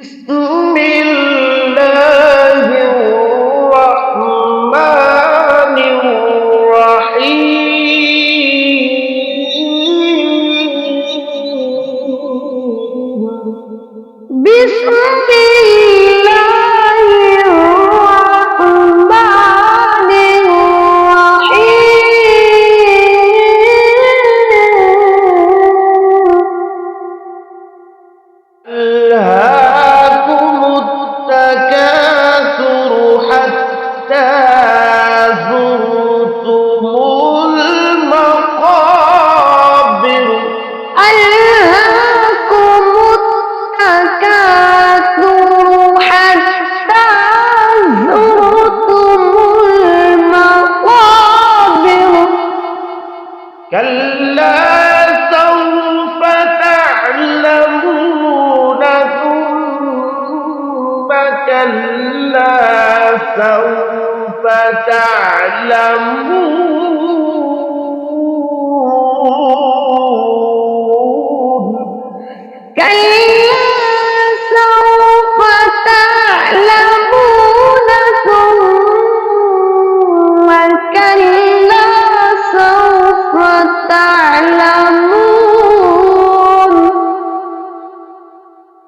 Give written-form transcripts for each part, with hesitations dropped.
بسم الله الرحمن الرحيم بسم الله الرحمن الرحيم التكاثر حتى زرتم المقابر ألهاكم التكاثر حتى زرتم المقابر كلا سوف تعلمون ثم كلا سوف تعلمون كلا سوف تعلمون ثم كلا سوف تعلمون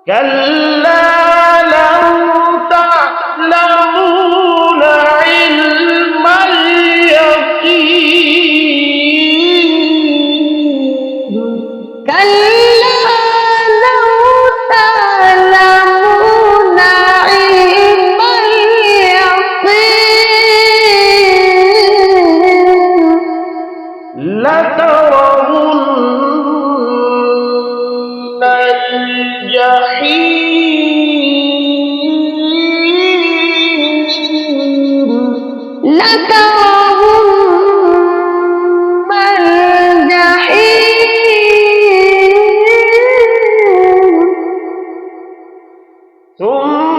كلا لو تعلمون علم اليقين كلا لو تعلمون علم اليقين لترون الجحيم لترون الجحيم ثم